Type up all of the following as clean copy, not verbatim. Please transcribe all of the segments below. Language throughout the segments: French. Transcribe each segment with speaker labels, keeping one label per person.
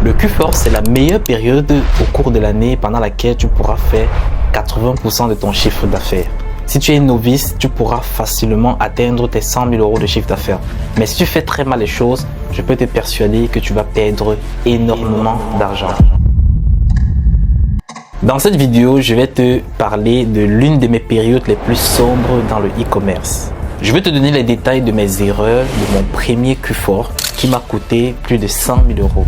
Speaker 1: Le Q4, c'est la meilleure période au cours de l'année pendant laquelle tu pourras faire 80% de ton chiffre d'affaires. Si tu es novice, tu pourras facilement atteindre tes 100 000 euros de chiffre d'affaires. Mais si tu fais très mal les choses, je peux te persuader que tu vas perdre énormément d'argent. Dans cette vidéo, je vais te parler de l'une de mes périodes les plus sombres dans le e-commerce. Je vais te donner les détails de mes erreurs de mon premier Q4 qui m'a coûté plus de 100 000 euros.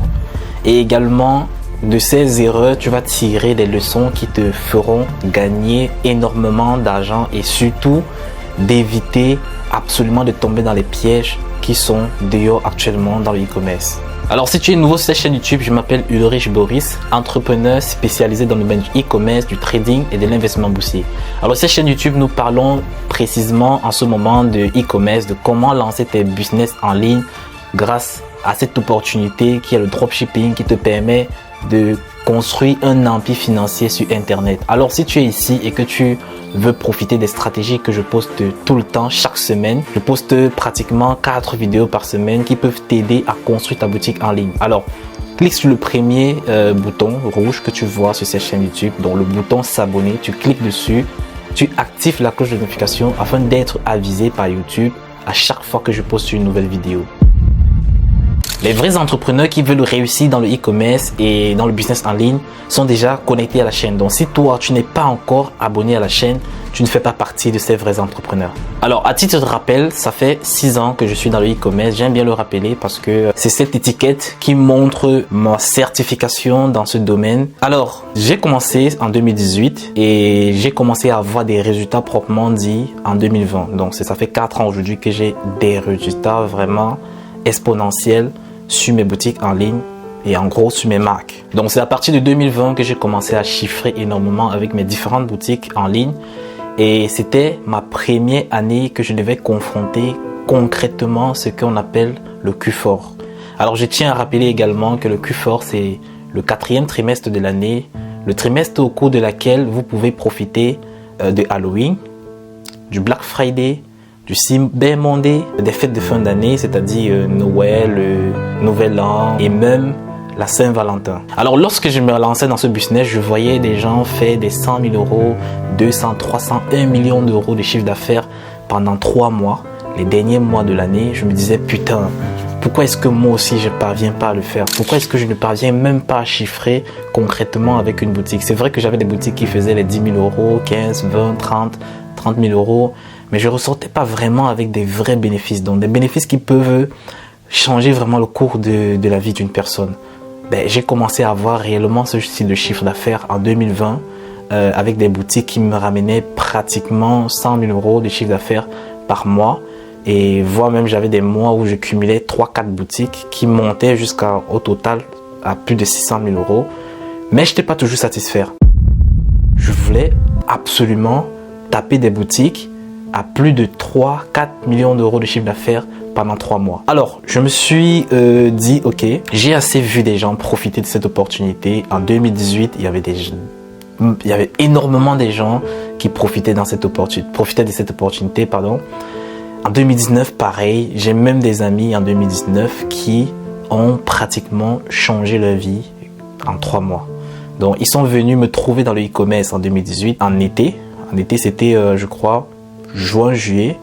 Speaker 1: Et également, de ces erreurs, tu vas tirer des leçons qui te feront gagner énormément d'argent et surtout d'éviter absolument de tomber dans les pièges qui sont dehors actuellement dans le e-commerce. Alors si tu es nouveau sur cette chaîne YouTube, je m'appelle Ulrich Boris, entrepreneur spécialisé dans le domaine du e-commerce, du trading et de l'investissement boursier. Alors cette chaîne YouTube, nous parlons précisément en ce moment de e-commerce, de comment lancer tes business en ligne grâce à cette opportunité qui est le dropshipping qui te permet de construire un empire financier sur Internet. Alors si tu es ici et que tu veux profiter des stratégies que je poste tout le temps, chaque semaine, je poste pratiquement 4 vidéos par semaine qui peuvent t'aider à construire ta boutique en ligne. Alors, clique sur le premier bouton rouge que tu vois sur cette chaîne YouTube, donc le bouton s'abonner, tu cliques dessus, tu actives la cloche de notification afin d'être avisé par YouTube à chaque fois que je poste une nouvelle vidéo. Les vrais entrepreneurs qui veulent réussir dans le e-commerce et dans le business en ligne sont déjà connectés à la chaîne. Donc si toi, tu n'es pas encore abonné à la chaîne, tu ne fais pas partie de ces vrais entrepreneurs. Alors à titre de rappel, ça fait 6 ans que je suis dans le e-commerce. J'aime bien le rappeler parce que c'est cette étiquette qui montre ma certification dans ce domaine. Alors j'ai commencé en 2018 et j'ai commencé à avoir des résultats proprement dit en 2020. Donc ça fait 4 ans aujourd'hui que j'ai des résultats vraiment exponentiels sur mes boutiques en ligne et en gros sur mes marques. Donc c'est à partir de 2020 que j'ai commencé à chiffrer énormément avec mes différentes boutiques en ligne et c'était ma première année que je devais confronter concrètement ce qu'on appelle le Q4. Alors je tiens à rappeler également que le Q4 c'est le 4e trimestre de l'année, le trimestre au cours de laquelle vous pouvez profiter de Halloween, du Black Friday, du Cyber Monday, des fêtes de fin d'année, c'est-à-dire Noël, Nouvel An et même la Saint-Valentin. Alors lorsque je me lançais dans ce business, je voyais des gens faire des 100 000 euros, 200, 300, 1 million d'euros de chiffre d'affaires pendant 3 mois, les derniers mois de l'année. Je me disais putain, pourquoi est-ce que moi aussi je ne parviens pas à le faire? Pourquoi est-ce que je ne parviens même pas à chiffrer concrètement avec une boutique? C'est vrai que j'avais des boutiques qui faisaient les 10 000 euros, 15, 20, 30 000 euros. Mais je ne ressortais pas vraiment avec des vrais bénéfices. Donc des bénéfices qui peuvent changer vraiment le cours de la vie d'une personne. J'ai commencé à avoir réellement ce style de chiffre d'affaires en 2020 avec des boutiques qui me ramenaient pratiquement 100 000 euros de chiffre d'affaires par mois. Et voire même j'avais des mois où je cumulais 3-4 boutiques qui montaient jusqu'au total à plus de 600 000 euros. Mais je n'étais pas toujours satisfait. Je voulais absolument taper des boutiques à plus de 3-4 millions d'euros de chiffre d'affaires pendant 3 mois. Alors, je me suis dit, ok, j'ai assez vu des gens profiter de cette opportunité. En 2018, il y avait énormément de gens qui profitaient de cette opportunité. En 2019, pareil, j'ai même des amis en 2019 qui ont pratiquement changé leur vie en 3 mois. Donc, ils sont venus me trouver dans le e-commerce en 2018, en été. En été, c'était, je crois, juin, juillet,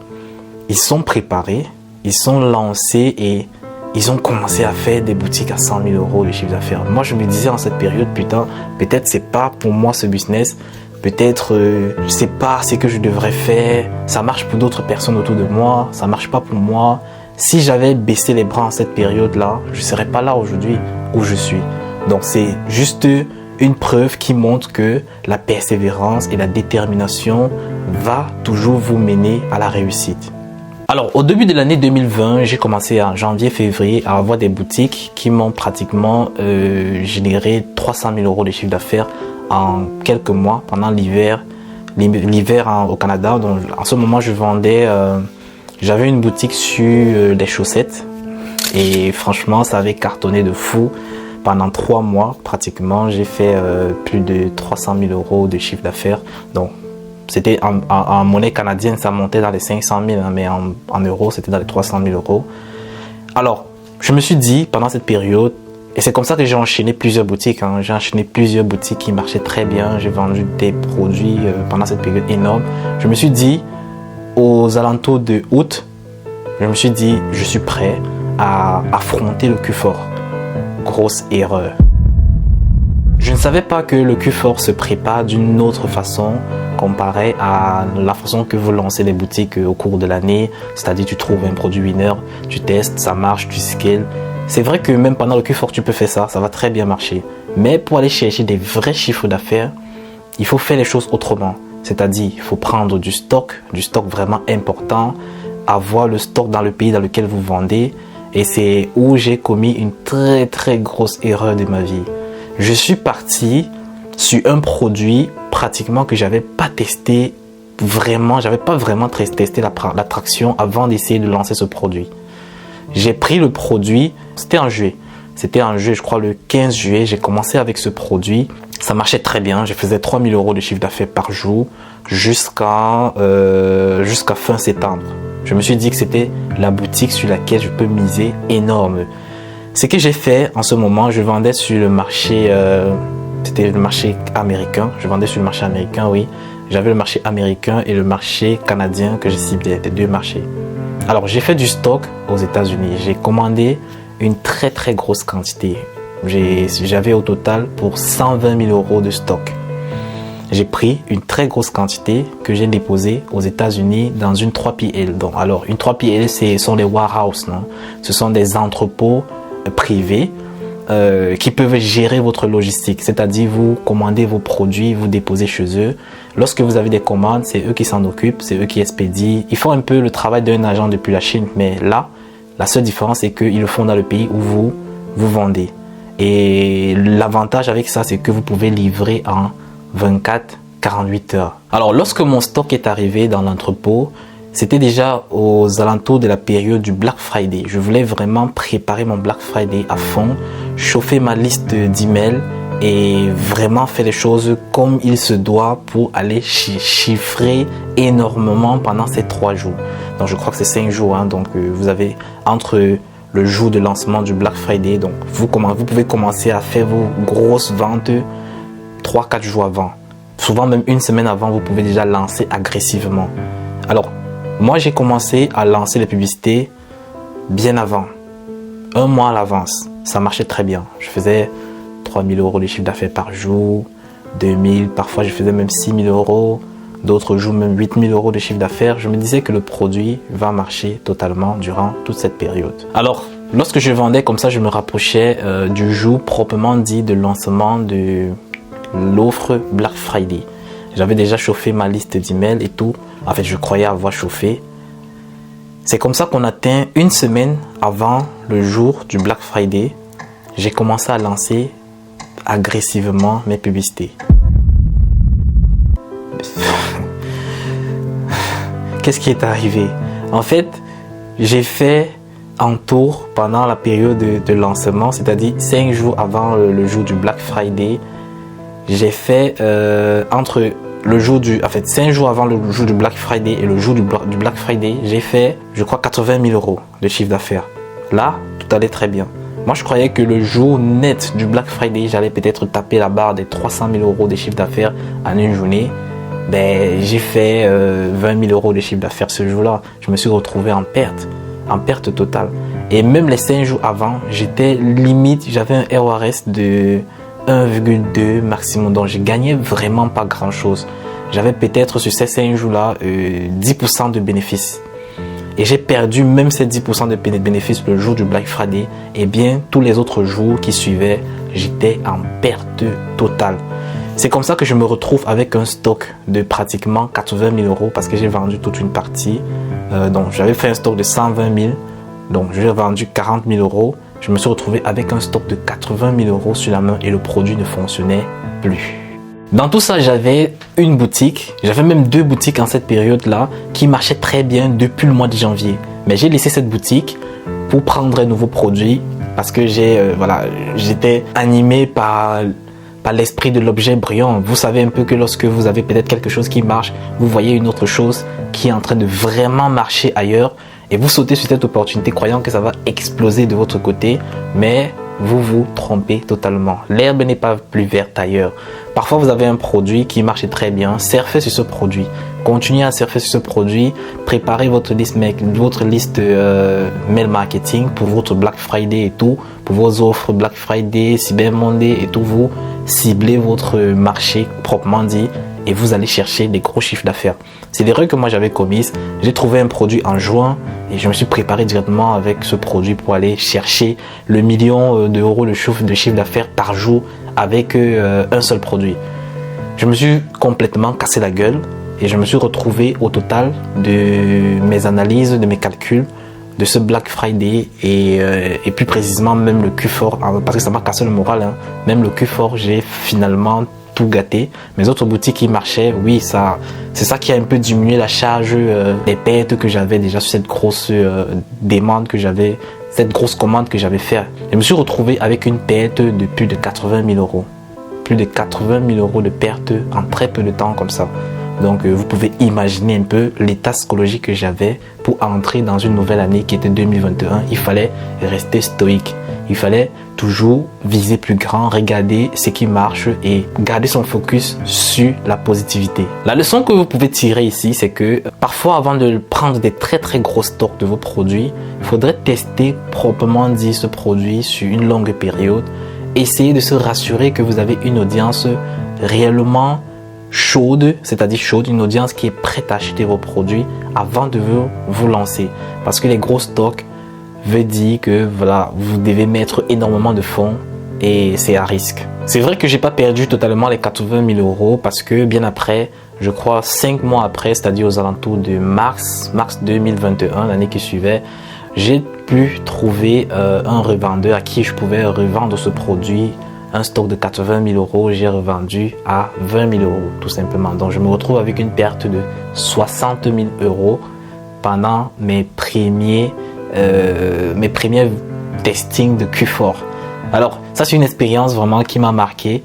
Speaker 1: ils sont préparés, ils sont lancés et ils ont commencé à faire des boutiques à 100 000 euros de chiffre d'affaires. Moi, je me disais en cette période, putain, peut-être c'est pas pour moi ce business, peut-être je sais pas ce que je devrais faire, ça marche pour d'autres personnes autour de moi, ça marche pas pour moi. Si j'avais baissé les bras en cette période-là, je serais pas là aujourd'hui où je suis. Donc c'est juste une preuve qui montre que la persévérance et la détermination va toujours vous mener à la réussite. Alors, au début de l'année 2020, j'ai commencé en janvier-février à avoir des boutiques qui m'ont pratiquement généré 300 000 euros de chiffre d'affaires en quelques mois pendant l'hiver au Canada. Donc, en ce moment, je vendais, j'avais une boutique sur des chaussettes et franchement, ça avait cartonné de fou. Pendant 3 mois, pratiquement, j'ai fait plus de 300 000 euros de chiffre d'affaires. Donc, c'était en monnaie canadienne, ça montait dans les 500 000, hein, mais en euros, c'était dans les 300 000 euros. Alors, je me suis dit, pendant cette période, Et c'est comme ça que j'ai enchaîné plusieurs boutiques. J'ai enchaîné plusieurs boutiques qui marchaient très bien. J'ai vendu des produits pendant cette période énorme. Je me suis dit, aux alentours de août, je me suis dit, je suis prêt à affronter le Q4. Grosse erreur. Je ne savais pas que le Q4 se prépare d'une autre façon comparée à la façon que vous lancez les boutiques au cours de l'année. C'est-à-dire, tu trouves un produit winner, tu testes, ça marche, tu scales. C'est vrai que même pendant le Q4, tu peux faire ça, ça va très bien marcher. Mais pour aller chercher des vrais chiffres d'affaires, il faut faire les choses autrement. C'est-à-dire, il faut prendre du stock vraiment important, avoir le stock dans le pays dans lequel vous vendez. Et c'est où j'ai commis une très très grosse erreur de ma vie. Je suis parti sur un produit pratiquement que j'avais pas testé vraiment, j'avais pas vraiment testé l'attraction avant d'essayer de lancer ce produit. J'ai pris le produit, c'était en juillet, je crois le 15 juillet, j'ai commencé avec ce produit. Ça marchait très bien, je faisais 3 000 € de chiffre d'affaires par jour jusqu'à fin septembre. Je me suis dit que c'était la boutique sur laquelle je peux miser énorme. Ce que j'ai fait en ce moment, je vendais sur le marché, c'était le marché américain. Je vendais sur le marché américain, oui. J'avais le marché américain et le marché canadien que j'ai ciblé, les deux marchés. Alors, j'ai fait du stock aux États-Unis. J'ai commandé une très très grosse quantité. J'avais au total pour 120 000 € de stock. J'ai pris une très grosse quantité que j'ai déposée aux États-Unis dans une 3PL. Donc, alors, une 3PL, ce sont des warehouses, non? Ce sont des entrepôts privés qui peuvent gérer votre logistique. C'est-à-dire, vous commandez vos produits, vous déposez chez eux. Lorsque vous avez des commandes, c'est eux qui s'en occupent, c'est eux qui expédient. Ils font un peu le travail d'un agent depuis la Chine, mais là, la seule différence, c'est qu'ils le font dans le pays où vous vendez. Et l'avantage avec ça, c'est que vous pouvez livrer en 24-48 heures. Alors, lorsque mon stock est arrivé dans l'entrepôt, c'était déjà aux alentours de la période du Black Friday. Je voulais vraiment préparer mon Black Friday à fond, chauffer ma liste d'emails et vraiment faire les choses comme il se doit pour aller chiffrer énormément pendant ces 3 jours. Donc, je crois que c'est 5 jours. Donc, vous avez entre le jour de lancement du Black Friday, donc vous pouvez commencer à faire vos grosses ventes 3-4 jours avant. Souvent même une semaine avant, vous pouvez déjà lancer agressivement. Alors, moi j'ai commencé à lancer les publicités bien avant, 1 mois à l'avance. Ça marchait très bien. Je faisais 3 000 € de chiffre d'affaires par jour, 2 000, parfois je faisais même 6 000 €, d'autres jours même 8 000 € de chiffre d'affaires. Je me disais que le produit va marcher totalement durant toute cette période. Alors, lorsque je vendais comme ça, je me rapprochais du jour proprement dit de lancement de l'offre Black Friday. J'avais déjà chauffé ma liste d'emails et tout. En fait, je croyais avoir chauffé. C'est comme ça qu'on atteint une semaine avant le jour du Black Friday. J'ai commencé à lancer agressivement mes publicités. Qu'est-ce qui est arrivé? En fait, j'ai fait un tour pendant la période de lancement, c'est-à-dire 5 jours avant le jour du Black Friday. J'ai fait entre le jour en fait 5 jours avant le jour du Black Friday et le jour du Black Friday, j'ai fait, je crois, 80 000 € de chiffre d'affaires. Là, tout allait très bien. Moi, je croyais que le jour net du Black Friday, j'allais peut-être taper la barre des 300 000 € de chiffre d'affaires en une journée. Ben, j'ai fait 20 000 € de chiffre d'affaires ce jour-là. Je me suis retrouvé en perte totale. Et même les 5 jours avant, j'étais limite, j'avais un RORS de 1,2 maximum. Donc, je gagnais vraiment pas grand-chose. J'avais peut-être sur ces 5 jours-là 10% de bénéfices. Et j'ai perdu même ces 10% de bénéfices le jour du Black Friday. Et bien, tous les autres jours qui suivaient, j'étais en perte totale. C'est comme ça que je me retrouve avec un stock de pratiquement 80 000 € parce que j'ai vendu toute une partie. Donc, j'avais fait un stock de 120 000. Donc, j'ai vendu 40 000 €. Je me suis retrouvé avec un stock de 80 000 € sur la main et le produit ne fonctionnait plus. Dans tout ça, j'avais une boutique, j'avais même 2 boutiques en cette période-là qui marchaient très bien depuis le mois de janvier. Mais j'ai laissé cette boutique pour prendre un nouveau produit parce que j'étais animé par l'esprit de l'objet brillant. Vous savez un peu que lorsque vous avez peut-être quelque chose qui marche, vous voyez une autre chose qui est en train de vraiment marcher ailleurs et vous sautez sur cette opportunité croyant que ça va exploser de votre côté, mais vous vous trompez totalement. L'herbe n'est pas plus verte ailleurs. Parfois, vous avez un produit qui marche très bien. Surfez sur ce produit. Continuez à surfer sur ce produit. Préparez votre liste mail marketing pour votre Black Friday et tout. Pour vos offres Black Friday, Cyber Monday et tout. Vous ciblez votre marché proprement dit et vous allez chercher des gros chiffres d'affaires. C'est l'erreur que moi j'avais commise. J'ai trouvé un produit en juin et je me suis préparé directement avec ce produit pour aller chercher le million d'euros de chiffre d'affaires par jour avec un seul produit. Je me suis complètement cassé la gueule et je me suis retrouvé au total de mes analyses, de mes calculs de ce Black Friday et plus précisément même le Q4, parce que ça m'a cassé le moral, hein. Même le Q4, j'ai finalement tout gâté. Mes autres boutiques qui marchaient, oui, c'est ça qui a un peu diminué la charge des pertes que j'avais déjà sur cette grosse demande que j'avais, cette grosse commande que j'avais fait. Je me suis retrouvé avec une perte de plus de 80 000 euros. Plus de 80 000 euros de perte en très peu de temps comme ça. Donc vous pouvez imaginer un peu l'état psychologique que j'avais pour entrer dans une nouvelle année qui était 2021. Il fallait rester stoïque. Il fallait toujours viser plus grand, regarder ce qui marche et garder son focus sur la positivité. La leçon que vous pouvez tirer ici, c'est que parfois avant de prendre des très gros stocks de vos produits, il faudrait tester proprement dit ce produit sur une longue période. Essayez de se rassurer que vous avez une audience réellement chaude, c'est-à-dire chaude, une audience qui est prête à acheter vos produits avant de vous lancer. Parce que les gros stocks veut dire que voilà, vous devez mettre énormément de fonds et c'est à risque. C'est vrai que j'ai pas perdu totalement les 80 000 euros parce que bien après, je crois 5 mois après, c'est-à-dire aux alentours de mars 2021, l'année qui suivait, j'ai pu trouver un revendeur à qui je pouvais revendre ce produit. Un stock de 80 000 euros, j'ai revendu à 20 000 euros tout simplement. Donc je me retrouve avec une perte de 60 000 euros pendant mes premiers testings de Q4. Alors ça c'est une expérience vraiment qui m'a marqué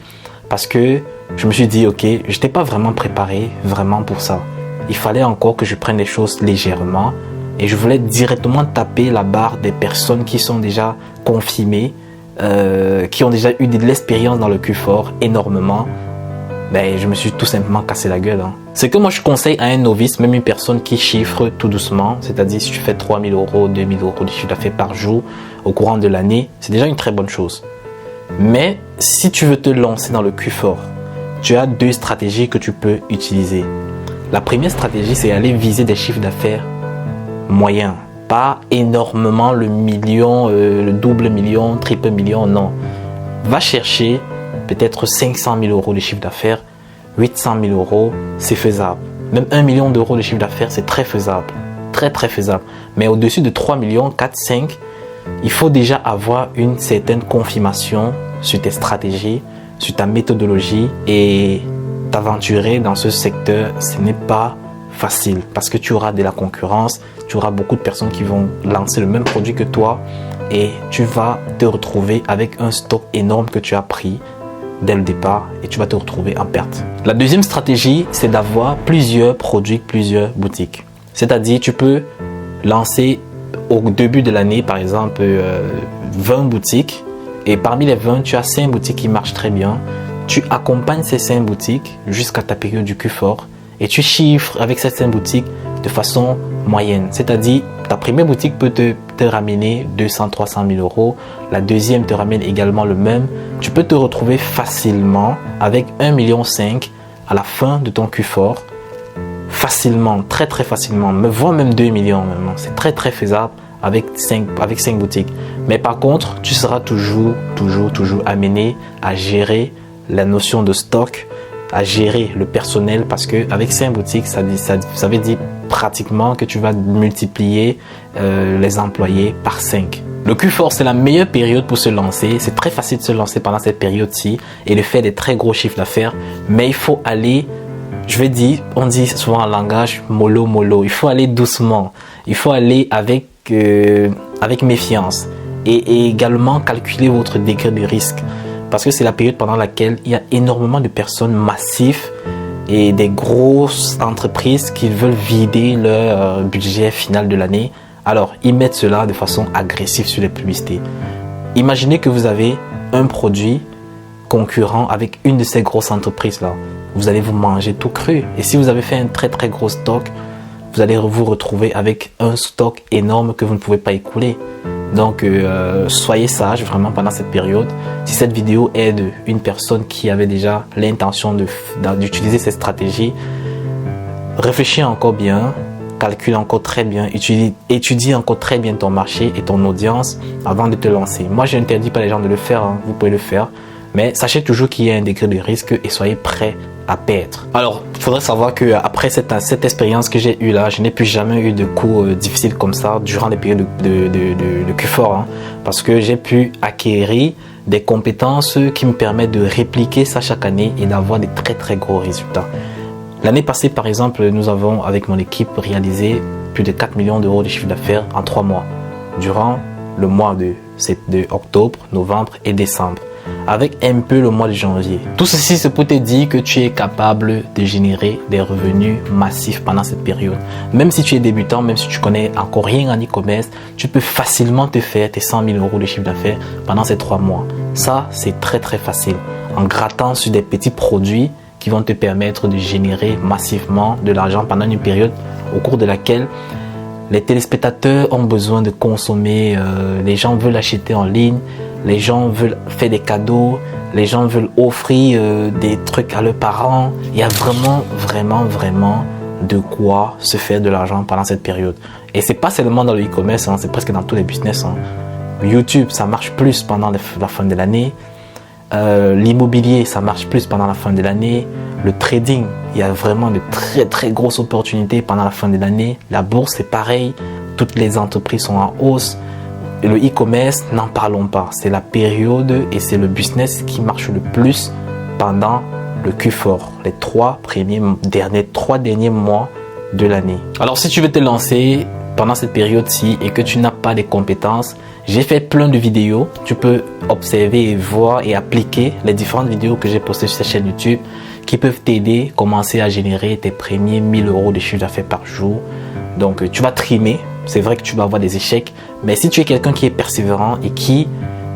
Speaker 1: parce que je me suis dit ok, je n'étais pas vraiment préparé vraiment pour ça. Il fallait encore que je prenne les choses légèrement et je voulais directement taper la barre des personnes qui sont déjà confirmées, qui ont déjà eu de l'expérience dans le Q4 énormément. Ben, je me suis tout simplement cassé la gueule. Hein. Ce que moi je conseille à un novice, même une personne qui chiffre tout doucement, c'est-à-dire si tu fais 3 000 euros, 2 000 euros de chiffre d'affaires par jour au courant de l'année, c'est déjà une très bonne chose. Mais si tu veux te lancer dans le Q4, tu as deux stratégies que tu peux utiliser. La première stratégie, c'est aller viser des chiffres d'affaires moyens. Pas énormément le million, le double million, triple million, non. Va chercher peut-être 500 000 euros de chiffre d'affaires, 800 000 euros, c'est faisable. Même 1 million d'euros de chiffre d'affaires, c'est très faisable. Très faisable. Mais au-dessus de 3 millions, 4, 5, il faut déjà avoir une certaine confirmation sur tes stratégies, sur ta méthodologie et t'aventurer dans ce secteur, ce n'est pas facile parce que tu auras de la concurrence, tu auras beaucoup de personnes qui vont lancer le même produit que toi et tu vas te retrouver avec un stock énorme que tu as pris dès le départ et tu vas te retrouver en perte. La deuxième stratégie, c'est d'avoir plusieurs produits, plusieurs boutiques. C'est-à-dire, tu peux lancer au début de l'année, par exemple, 20 boutiques et parmi les 20, tu as 5 boutiques qui marchent très bien. Tu accompagnes ces 5 boutiques jusqu'à ta période du Q4 et tu chiffres avec ces 5 boutiques de façon moyenne. C'est-à-dire, ta première boutique peut te ramener 200-300 000 euros. La deuxième te ramène également le même. Tu peux te retrouver facilement avec 1,5 million à la fin de ton Q4. Facilement, très facilement. Voire même 2 millions. C'est très faisable avec 5 boutiques. Mais par contre, tu seras toujours amené à gérer la notion de stock, à gérer le personnel parce qu'avec 5 boutiques, ça veut dire pratiquement que tu vas multiplier les employés par 5. Le Q4, c'est la meilleure période pour se lancer. C'est très facile de se lancer pendant cette période-ci et de faire des très gros chiffres d'affaires. Mais il faut aller, on dit souvent en langage mollo. Il faut aller doucement. Il faut aller avec méfiance et également calculer votre degré de risque. Parce que c'est la période pendant laquelle il y a énormément de personnes massives et des grosses entreprises qui veulent vider leur budget final de l'année. Alors, ils mettent cela de façon agressive sur les publicités. Imaginez que vous avez un produit concurrent avec une de ces grosses entreprises là. Vous allez vous manger tout cru. Et si vous avez fait un très très gros stock, vous allez vous retrouver avec un stock énorme que vous ne pouvez pas écouler. Donc soyez sage vraiment pendant cette période. Si cette vidéo aide une personne qui avait déjà l'intention d'utiliser cette stratégie, réfléchis encore bien, calcule encore très bien, étudie encore très bien ton marché et ton audience avant de te lancer. Moi, je n'interdis pas les gens de le faire, hein. Vous pouvez le faire, mais sachez toujours qu'il y a un degré de risque et soyez prêts à perdre. Alors, il faudrait savoir que après cette expérience que j'ai eue là, je n'ai plus jamais eu de cours difficiles comme ça durant les périodes de Q4, hein, parce que j'ai pu acquérir des compétences qui me permettent de répliquer ça chaque année et d'avoir des très très gros résultats. L'année passée, par exemple, nous avons avec mon équipe réalisé plus de 4 millions d'euros de chiffre d'affaires en 3 mois, durant le mois de octobre, novembre et décembre, avec un peu le mois de janvier. Tout ceci, c'est pour te dire que tu es capable de générer des revenus massifs pendant cette période. Même si tu es débutant, même si tu connais encore rien en e-commerce, tu peux facilement te faire tes 100 000 euros de chiffre d'affaires pendant ces 3 mois. Ça, c'est très très facile. En grattant sur des petits produits qui vont te permettre de générer massivement de l'argent pendant une période au cours de laquelle les téléspectateurs ont besoin de consommer, les gens veulent acheter en ligne, les gens veulent faire des cadeaux, les gens veulent offrir des trucs à leurs parents. Il y a vraiment de quoi se faire de l'argent pendant cette période. Et c'est pas seulement dans le e-commerce, hein, c'est presque dans tous les business, hein. YouTube, ça marche plus pendant la fin de l'année. L'immobilier, ça marche plus pendant la fin de l'année. Le trading, il y a vraiment de très grosses opportunités pendant la fin de l'année. La bourse, c'est pareil. Toutes les entreprises sont en hausse. Et le e-commerce, n'en parlons pas. C'est la période et c'est le business qui marche le plus pendant le Q4, les 3 derniers mois de l'année. Alors, si tu veux te lancer pendant cette période-ci et que tu n'as pas les compétences, j'ai fait plein de vidéos. Tu peux observer et voir et appliquer les différentes vidéos que j'ai postées sur cette chaîne YouTube qui peuvent t'aider à commencer à générer tes premiers 1000 euros de chiffre d'affaires par jour. Donc, tu vas trimer. C'est vrai que tu vas avoir des échecs, mais si tu es quelqu'un qui est persévérant et qui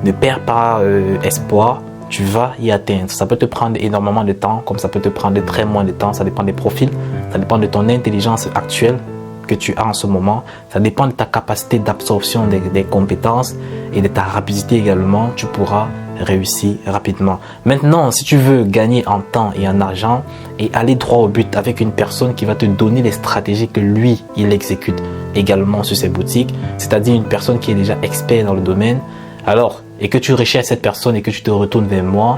Speaker 1: ne perd pas espoir, tu vas y atteindre. Ça peut te prendre énormément de temps, comme ça peut te prendre très moins de temps. Ça dépend des profils, ça dépend de ton intelligence actuelle que tu as en ce moment. Ça dépend de ta capacité d'absorption des compétences et de ta rapidité également. Tu pourras réussir rapidement. Maintenant, si tu veux gagner en temps et en argent et aller droit au but avec une personne qui va te donner les stratégies que lui, il exécute également sur ses boutiques, c'est-à-dire une personne qui est déjà expert dans le domaine, alors, et que tu recherches cette personne et que tu te retournes vers moi,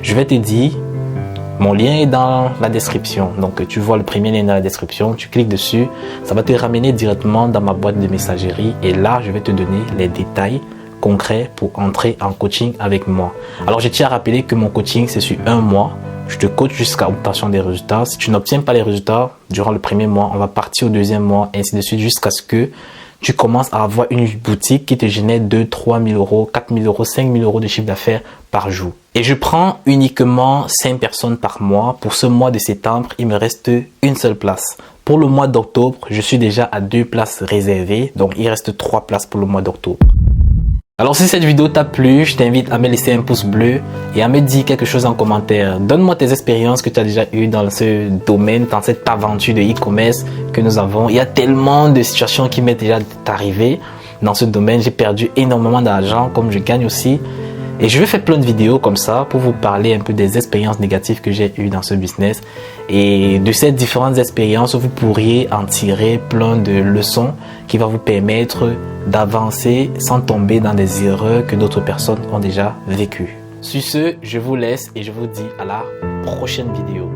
Speaker 1: je vais te dire, mon lien est dans la description. Donc, tu vois le premier lien dans la description, tu cliques dessus, ça va te ramener directement dans ma boîte de messagerie et là, je vais te donner les détails concrets pour entrer en coaching avec moi. Alors, je tiens à rappeler que mon coaching, c'est sur 1 mois. Je te coach jusqu'à l'obtention des résultats. Si tu n'obtiens pas les résultats durant le premier mois, on va partir au 2e mois, ainsi de suite, jusqu'à ce que tu commences à avoir une boutique qui te génère 2 000, 3 000 euros, 4 000 euros, 5 000 euros de chiffre d'affaires par jour. Et je prends uniquement 5 personnes par mois. Pour ce mois de septembre, il me reste une seule place. Pour le mois d'octobre, je suis déjà à 2 places réservées. Donc, il reste 3 places pour le mois d'octobre. Alors, si cette vidéo t'a plu, je t'invite à me laisser un pouce bleu et à me dire quelque chose en commentaire. Donne-moi tes expériences que tu as déjà eues dans ce domaine, dans cette aventure de e-commerce que nous avons. Il y a tellement de situations qui m'est déjà arrivé dans ce domaine. J'ai perdu énormément d'argent, comme je gagne aussi. Et je vais faire plein de vidéos comme ça pour vous parler un peu des expériences négatives que j'ai eues dans ce business. Et de ces différentes expériences, vous pourriez en tirer plein de leçons qui vont vous permettre d'avancer sans tomber dans des erreurs que d'autres personnes ont déjà vécues. Sur ce, je vous laisse et je vous dis à la prochaine vidéo.